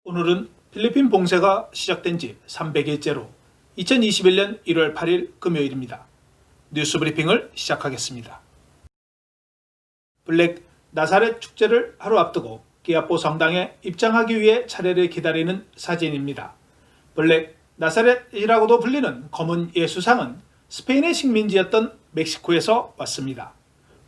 오늘은 필리핀 봉쇄가 시작된 지 300일째로 2021년 1월 8일 금요일입니다. 뉴스 브리핑을 시작하겠습니다. 블랙 나사렛 축제를 하루 앞두고 기아포 성당에 입장하기 위해 차례를 기다리는 사진입니다. 블랙 나사렛이라고도 불리는 검은 예수상은 스페인의 식민지였던 멕시코에서 왔습니다.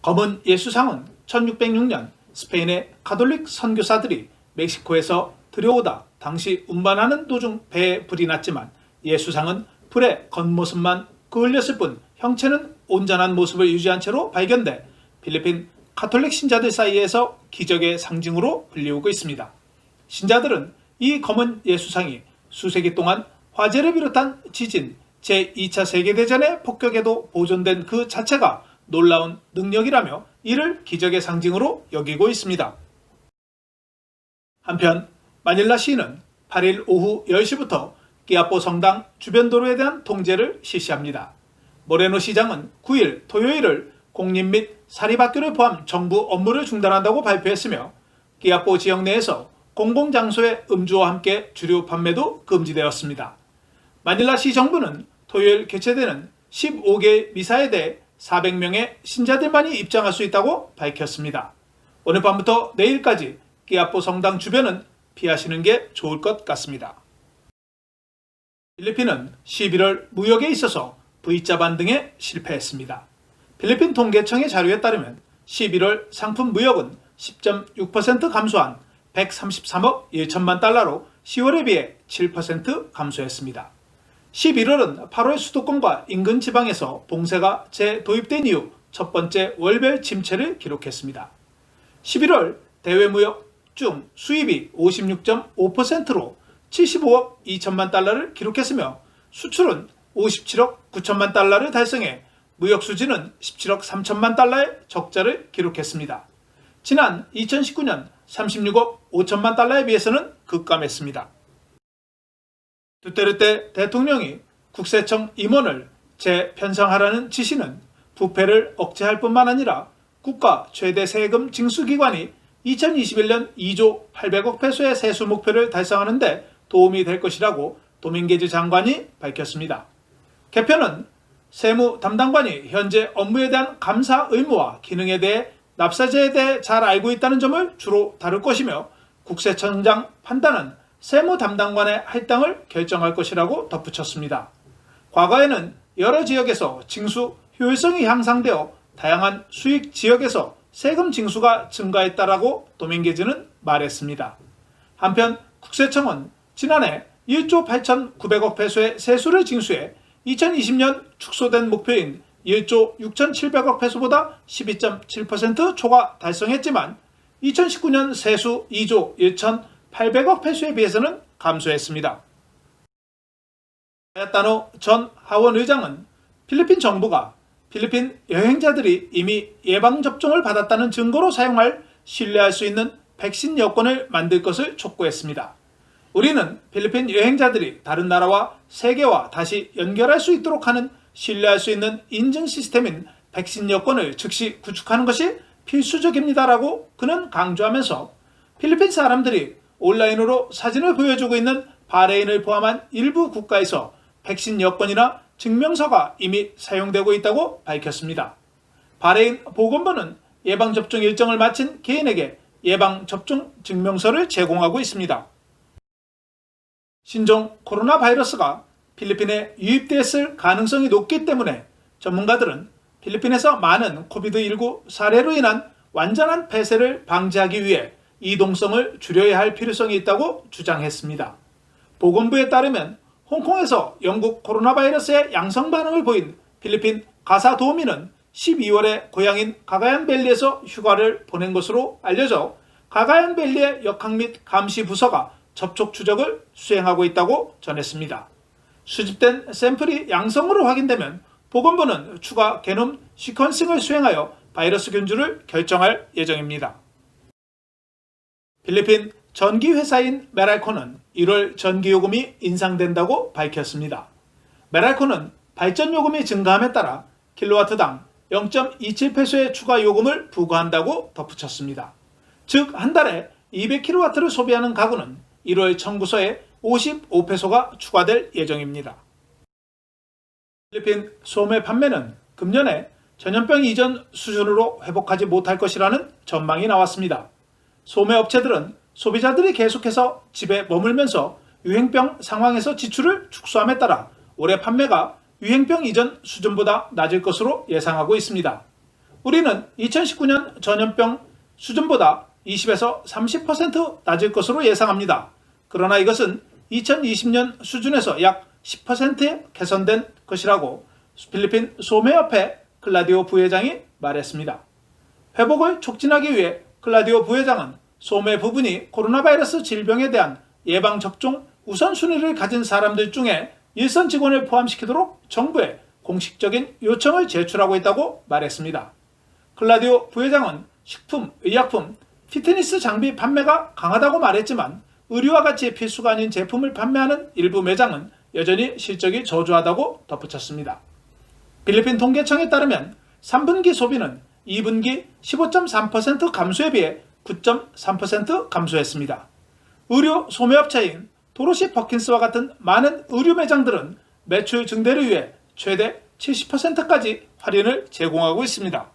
검은 예수상은 1606년 스페인의 가톨릭 선교사들이 멕시코에서 들여오다 당시 운반하는 도중 배에 불이 났지만 예수상은 불의 겉모습만 그을렸을 뿐 형체는 온전한 모습을 유지한 채로 발견돼 필리핀 가톨릭 신자들 사이에서 기적의 상징으로 불리우고 있습니다. 신자들은 이 검은 예수상이 수세기 동안 화재를 비롯한 지진, 제2차 세계대전의 폭격에도 보존된 그 자체가 놀라운 능력이라며 이를 기적의 상징으로 여기고 있습니다. 한편 마닐라시는 8일 오후 10시부터 기아포 성당 주변 도로에 대한 통제를 실시합니다. 모레노 시장은 9일 토요일을 공립 및 사립학교를 포함 정부 업무를 중단한다고 발표했으며 기아포 지역 내에서 공공장소의 음주와 함께 주류 판매도 금지되었습니다. 마닐라시 정부는 토요일 개최되는 15개 미사에 대해 400명의 신자들만이 입장할 수 있다고 밝혔습니다. 오늘 밤부터 내일까지 기아포 성당 주변은 피하시는 게 좋을 것 같습니다. 필리핀은 11월 무역에 있어서 V자 반등에 실패했습니다. 필리핀 통계청의 자료에 따르면 11월 상품 무역은 10.6% 감소한 133억 1천만 달러로 10월에 비해 7% 감소했습니다. 11월은 8월 수도권과 인근 지방에서 봉쇄가 재도입된 이후 첫 번째 월별 침체를 기록했습니다. 11월 대외 무역 중 수입이 56.5%로 75억 2천만 달러를 기록했으며 수출은 57억 9천만 달러를 달성해 무역 수지는 17억 3천만 달러의 적자를 기록했습니다. 지난 2019년 36억 5천만 달러에 비해서는 급감했습니다. 두테르테 대통령이 국세청 임원을 재편성하라는 지시는 부패를 억제할 뿐만 아니라 국가 최대 세금 징수기관이 2021년 2조 800억 페소의 세수 목표를 달성하는 데 도움이 될 것이라고 도밍게즈 장관이 밝혔습니다. 개편은 세무 담당관이 현재 업무에 대한 감사 의무와 기능에 대해 납세자에 대해 잘 알고 있다는 점을 주로 다룰 것이며 국세청장 판단은 세무 담당관의 할당을 결정할 것이라고 덧붙였습니다. 과거에는 여러 지역에서 징수 효율성이 향상되어 다양한 수익 지역에서 세금 징수가 증가했다라고 도밍게즈는 말했습니다. 한편 국세청은 지난해 1조 8,900억 페소의 세수를 징수해 2020년 축소된 목표인 1조 6,700억 페소보다 12.7% 초과 달성했지만 2019년 세수 2조 1,800억 페소에 비해서는 감소했습니다. 카야타노 전 하원 의장은 필리핀 정부가 필리핀 여행자들이 이미 예방접종을 받았다는 증거로 사용할 신뢰할 수 있는 백신 여권을 만들 것을 촉구했습니다. 우리는 필리핀 여행자들이 다른 나라와 세계와 다시 연결할 수 있도록 하는 신뢰할 수 있는 인증 시스템인 백신 여권을 즉시 구축하는 것이 필수적입니다라고 그는 강조하면서 필리핀 사람들이 온라인으로 사진을 보여주고 있는 바레인을 포함한 일부 국가에서 백신 여권이나 증명서가 이미 사용되고 있다고 밝혔습니다. 바레인 보건부는 예방접종 일정을 마친 개인에게 예방접종 증명서를 제공하고 있습니다. 신종 코로나 바이러스가 필리핀에 유입됐을 가능성이 높기 때문에 전문가들은 필리핀에서 많은 코비드19 사례로 인한 완전한 폐쇄를 방지하기 위해 이동성을 줄여야 할 필요성이 있다고 주장했습니다. 보건부에 따르면 홍콩에서 영국 코로나 바이러스의 양성 반응을 보인 필리핀 가사 도우미는 12월에 고향인 가가얀밸리에서 휴가를 보낸 것으로 알려져 가가얀밸리의 역학 및 감시 부서가 접촉 추적을 수행하고 있다고 전했습니다. 수집된 샘플이 양성으로 확인되면 보건부는 추가 게놈 시퀀싱을 수행하여 바이러스 균주를 결정할 예정입니다. 필리핀 전기회사인 메랄코는 1월 전기요금이 인상된다고 밝혔습니다. 메랄코는 발전요금이 증가함에 따라 킬로와트당 0.27페소의 추가 요금을 부과한다고 덧붙였습니다. 즉 한 달에 200kW를 소비하는 가구는 1월 청구서에 55페소가 추가될 예정입니다. 필리핀 소매 판매는 금년에 전염병 이전 수준으로 회복하지 못할 것이라는 전망이 나왔습니다. 소매 업체들은 소비자들이 계속해서 집에 머물면서 유행병 상황에서 지출을 축소함에 따라 올해 판매가 유행병 이전 수준보다 낮을 것으로 예상하고 있습니다. 우리는 2019년 전염병 수준보다 20에서 30% 낮을 것으로 예상합니다. 그러나 이것은 2020년 수준에서 약 10% 개선된 것이라고 필리핀 소매협회 클라디오 부회장이 말했습니다. 회복을 촉진하기 위해 클라디오 부회장은 소매 부분이 코로나 바이러스 질병에 대한 예방접종 우선순위를 가진 사람들 중에 일선 직원을 포함시키도록 정부에 공식적인 요청을 제출하고 있다고 말했습니다. 클라디오 부회장은 식품, 의약품, 피트니스 장비 판매가 강하다고 말했지만 의류와 같이 필수가 아닌 제품을 판매하는 일부 매장은 여전히 실적이 저조하다고 덧붙였습니다. 필리핀 통계청에 따르면 3분기 소비는 2분기 15.3% 감소에 비해 9.3% 감소했습니다. 의류 소매업체인 도로시 퍼킨스와 같은 많은 의류 매장들은 매출 증대를 위해 최대 70%까지 할인을 제공하고 있습니다.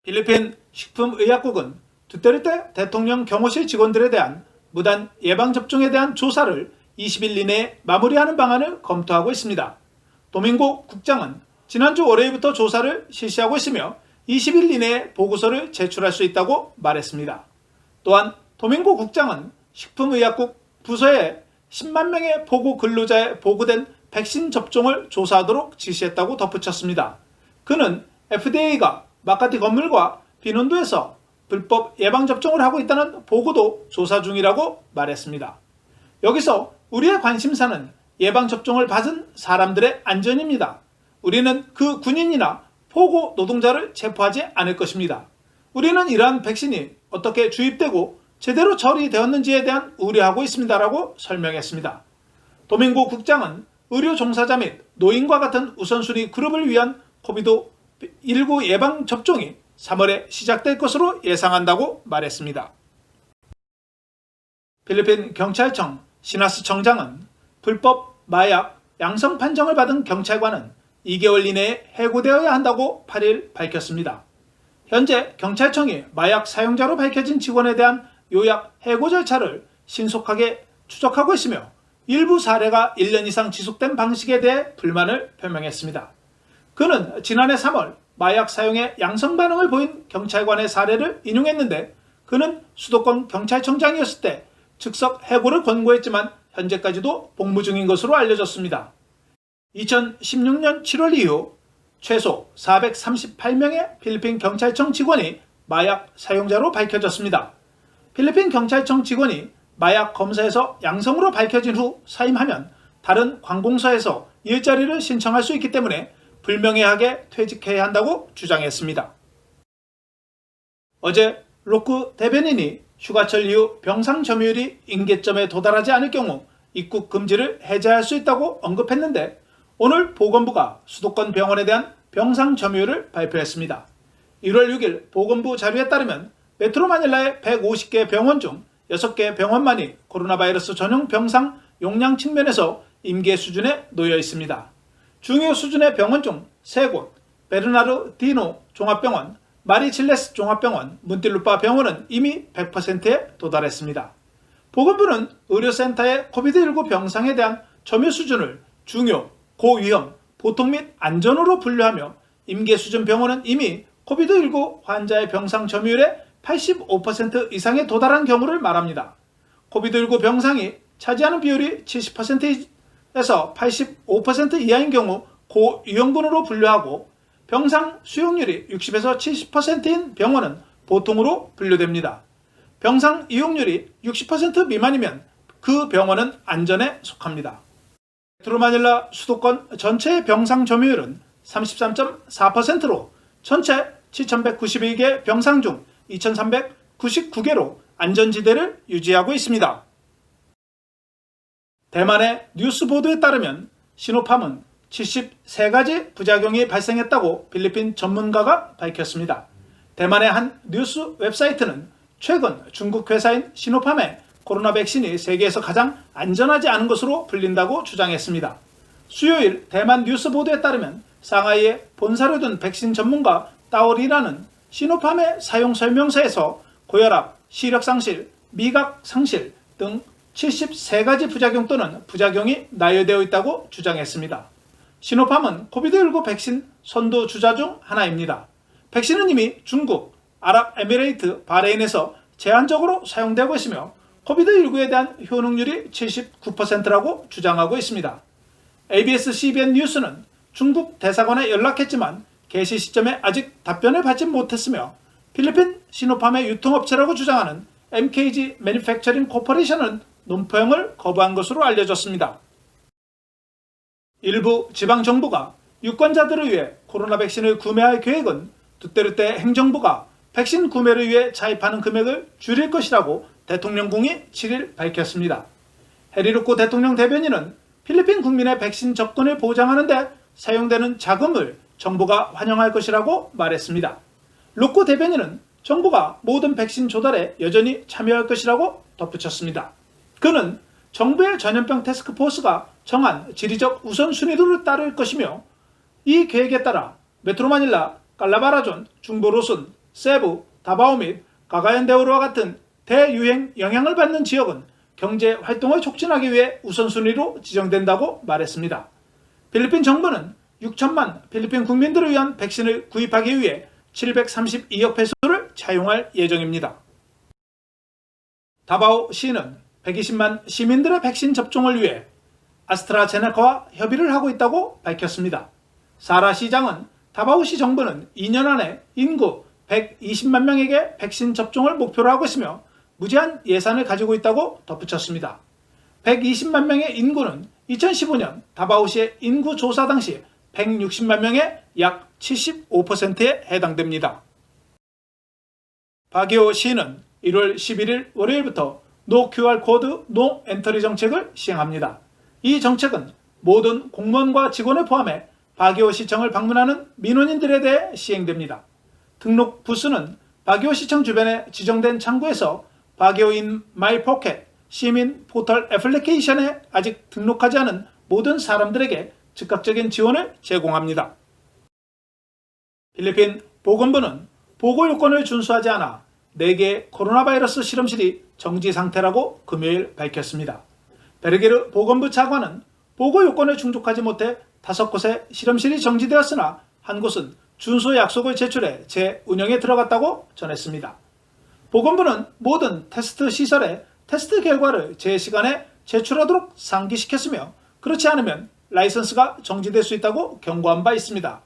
필리핀 식품의약국은 두테르테 대통령 경호실 직원들에 대한 무단 예방접종에 대한 조사를 20일 이내에 마무리하는 방안을 검토하고 있습니다. 도밍고 국장은 지난주 월요일부터 조사를 실시하고 있으며 20일 이내에 보고서를 제출할 수 있다고 말했습니다. 또한 도밍고 국장은 식품의약국 부서에 10만 명의 보고 근로자의 보고된 백신 접종을 조사하도록 지시했다고 덧붙였습니다. 그는 FDA가 마카티 건물과 빈온도에서 불법 예방접종을 하고 있다는 보고도 조사 중이라고 말했습니다. 여기서 우리의 관심사는 예방접종을 받은 사람들의 안전입니다. 우리는 그 군인이나 보고 노동자를 체포하지 않을 것입니다. 우리는 이러한 백신이 어떻게 주입되고 제대로 처리되었는지에 대한 우려하고 있습니다라고 설명했습니다. 도밍고 국장은 의료 종사자 및 노인과 같은 우선순위 그룹을 위한 코비드19 예방 접종이 3월에 시작될 것으로 예상한다고 말했습니다. 필리핀 경찰청 시나스 청장은 불법 마약 양성 판정을 받은 경찰관은 2개월 이내에 해고되어야 한다고 8일 밝혔습니다. 현재 경찰청이 마약 사용자로 밝혀진 직원에 대한 요약 해고 절차를 신속하게 추적하고 있으며 일부 사례가 1년 이상 지속된 방식에 대해 불만을 표명했습니다. 그는 지난해 3월 마약 사용에 양성 반응을 보인 경찰관의 사례를 인용했는데 그는 수도권 경찰청장이었을 때 즉석 해고를 권고했지만 현재까지도 복무 중인 것으로 알려졌습니다. 2016년 7월 이후 최소 438명의 필리핀 경찰청 직원이 마약 사용자로 밝혀졌습니다. 필리핀 경찰청 직원이 마약 검사에서 양성으로 밝혀진 후 사임하면 다른 관공서에서 일자리를 신청할 수 있기 때문에 불명예하게 퇴직해야 한다고 주장했습니다. 어제 로크 대변인이 휴가철 이후 병상 점유율이 임계점에 도달하지 않을 경우 입국 금지를 해제할 수 있다고 언급했는데 오늘 보건부가 수도권 병원에 대한 병상 점유율을 발표했습니다. 1월 6일 보건부 자료에 따르면 메트로 마닐라의 150개 병원 중 6개 병원만이 코로나 바이러스 전용 병상 용량 측면에서 임계 수준에 놓여 있습니다. 중요 수준의 병원 중 3곳, 베르나르디노 종합병원, 마리칠레스 종합병원, 문틸루파 병원은 이미 100%에 도달했습니다. 보건부는 의료센터의 코비드19 병상에 대한 점유 수준을 중요, 고위험, 보통 및 안전으로 분류하며 임계 수준 병원은 이미 코비드19 환자의 병상 점유율의 85% 이상에 도달한 경우를 말합니다. 코비드19 병상이 차지하는 비율이 70%에서 85% 이하인 경우 고위험군으로 분류하고 병상 수용률이 60에서 70%인 병원은 보통으로 분류됩니다. 병상 이용률이 60% 미만이면 그 병원은 안전에 속합니다. 메트로 마닐라 수도권 전체의 병상 점유율은 33.4%로 전체 7,191개 병상 중 2,399개로 안전지대를 유지하고 있습니다. 대만의 뉴스 보도에 따르면 시노팜은 73가지 부작용이 발생했다고 필리핀 전문가가 밝혔습니다. 대만의 한 뉴스 웹사이트는 최근 중국 회사인 시노팜의 코로나 백신이 세계에서 가장 안전하지 않은 것으로 불린다고 주장했습니다. 수요일 대만 뉴스 보도에 따르면 상하이에 본사를 둔 백신 전문가 따오리라는 시노팜의 사용 설명서에서 고혈압, 시력 상실, 미각 상실 등 73가지 부작용 또는 부작용이 나열되어 있다고 주장했습니다. 시노팜은 코비드19 백신 선도 주자 중 하나입니다. 백신은 이미 중국, 아랍에미레이트, 바레인에서 제한적으로 사용되고 있으며 코비드19에 대한 효능률이 79%라고 주장하고 있습니다. ABS-CBN 뉴스는 중국 대사관에 연락했지만 개시 시점에 아직 답변을 받지 못했으며 필리핀 시노팜의 유통업체라고 주장하는 MKG 매니팩처링 코퍼레이션은 논포형을 거부한 것으로 알려졌습니다. 일부 지방정부가 유권자들을 위해 코로나 백신을 구매할 계획은 두테르테 행정부가 백신 구매를 위해 차입하는 금액을 줄일 것이라고 대통령궁이 7일 밝혔습니다. 헤리루코 대통령 대변인은 필리핀 국민의 백신 접근을 보장하는 데 사용되는 자금을 정부가 환영할 것이라고 말했습니다. 루코 대변인은 정부가 모든 백신 조달에 여전히 참여할 것이라고 덧붙였습니다. 그는 정부의 전염병 태스크포스가 정한 지리적 우선순위를 따를 것이며 이 계획에 따라 메트로 마닐라, 깔라바라존, 중부 로순, 세부, 다바오 및 가가얀데오르와 같은 대유행 영향을 받는 지역은 경제 활동을 촉진하기 위해 우선순위로 지정된다고 말했습니다. 필리핀 정부는 6천만 필리핀 국민들을 위한 백신을 구입하기 위해 732억 페소를 차용할 예정입니다. 다바오 시는 120만 시민들의 백신 접종을 위해 아스트라제네카와 협의를 하고 있다고 밝혔습니다. 사라 시장은 다바오시 정부는 2년 안에 인구 120만 명에게 백신 접종을 목표로 하고 있으며 무제한 예산을 가지고 있다고 덧붙였습니다. 120만 명의 인구는 2015년 다바오시의 인구 조사 당시 160만 명의 약 75%에 해당됩니다. 바기오 시는 1월 11일 월요일부터 노 QR코드, 노 엔터리 정책을 시행합니다. 이 정책은 모든 공무원과 직원을 포함해 바기오 시청을 방문하는 민원인들에 대해 시행됩니다. 등록 부스는 바기오 시청 주변에 지정된 창구에서 바기오인 마이포켓 시민 포털 애플리케이션에 아직 등록하지 않은 모든 사람들에게 즉각적인 지원을 제공합니다. 필리핀 보건부는 보고 요건을 준수하지 않아 4개 코로나 바이러스 실험실이 정지 상태라고 금요일 밝혔습니다. 베르게르 보건부 차관은 보고 요건을 충족하지 못해 5곳의 실험실이 정지되었으나 한 곳은 준수 약속을 제출해 재운영에 들어갔다고 전했습니다. 보건부는 모든 테스트 시설에 테스트 결과를 제 시간에 제출하도록 상기시켰으며 그렇지 않으면 라이선스가 정지될 수 있다고 경고한 바 있습니다.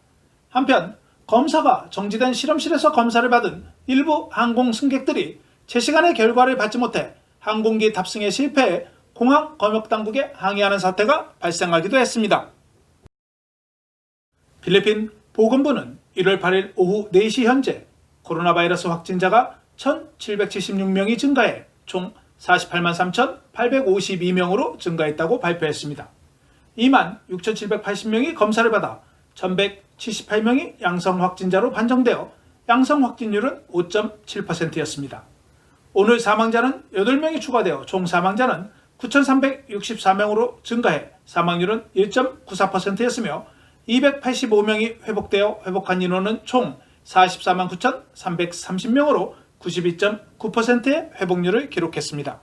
한편 검사가 정지된 실험실에서 검사를 받은 일부 항공 승객들이 제 시간에 결과를 받지 못해 항공기 탑승에 실패해 공항 검역당국에 항의하는 사태가 발생하기도 했습니다. 필리핀 보건부는 1월 8일 오후 4시 현재 코로나 바이러스 확진자가 1,776명이 증가해 총 48만 3,852명으로 증가했다고 발표했습니다. 2만 6,780명이 검사를 받아 1,178명이 양성 확진자로 판정되어 양성 확진율은 5.7%였습니다. 오늘 사망자는 8명이 추가되어 총 사망자는 9,364명으로 증가해 사망률은 1.94%였으며 285명이 회복되어 회복한 인원은 총 44만 9,330명으로 92.9%의 회복률을 기록했습니다.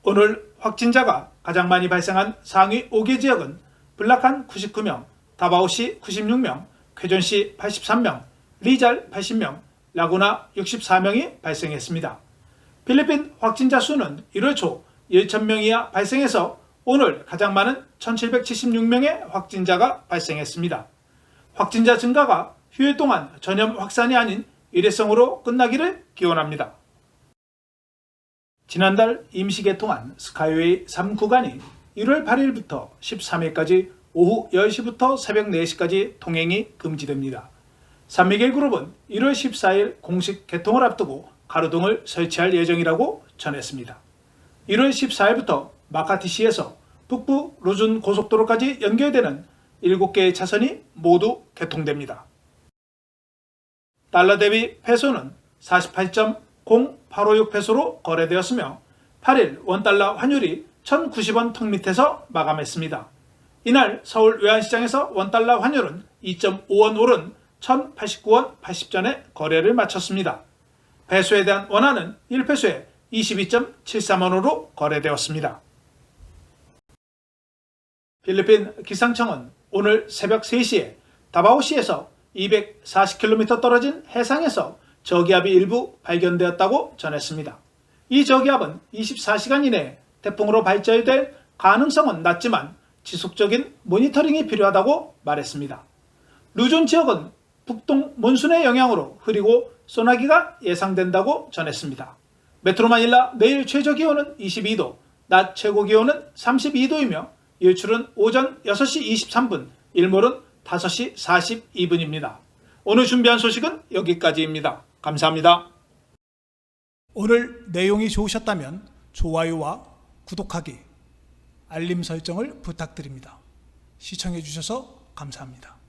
오늘 확진자가 가장 많이 발생한 상위 5개 지역은 블라칸 99명, 다바오시 96명, 쾌존시 83명, 리잘 80명, 라구나 64명이 발생했습니다. 필리핀 확진자 수는 1월 초 1,000명 이하 발생해서 오늘 가장 많은 1,776명의 확진자가 발생했습니다. 확진자 증가가 휴일 동안 전염 확산이 아닌 일회성으로 끝나기를 기원합니다. 지난달 임시 개통한 스카이웨이 3구간이 1월 8일부터 13일까지 오후 10시부터 새벽 4시까지 통행이 금지됩니다. 산미겔그룹은 1월 14일 공식 개통을 앞두고 가로등을 설치할 예정이라고 전했습니다. 1월 14일부터 마카티시에서 북부 루준 고속도로까지 연결되는 7개의 차선이 모두 개통됩니다. 달러 대비 페소는 48.08 0.856페소로 거래되었으며 8일 원달러 환율이 1,090원 턱 밑에서 마감했습니다. 이날 서울 외환시장에서 원달러 환율은 2.5원 오른 1,089원 80전에 거래를 마쳤습니다. 배수에 대한 원화는 1페소에 22.73원으로 거래되었습니다. 필리핀 기상청은 오늘 새벽 3시에 다바오시에서 240km 떨어진 해상에서 저기압이 일부 발견되었다고 전했습니다. 이 저기압은 24시간 이내에 태풍으로 발전될 가능성은 낮지만 지속적인 모니터링이 필요하다고 말했습니다. 루존 지역은 북동 몬순의 영향으로 흐리고 소나기가 예상된다고 전했습니다. 메트로 마닐라 내일 최저 기온은 22도, 낮 최고 기온은 32도이며 일출은 오전 6시 23분, 일몰은 5시 42분입니다. 오늘 준비한 소식은 여기까지입니다. 감사합니다. 오늘 내용이 좋으셨다면 좋아요와 구독하기, 알림 설정을 부탁드립니다. 시청해 주셔서 감사합니다.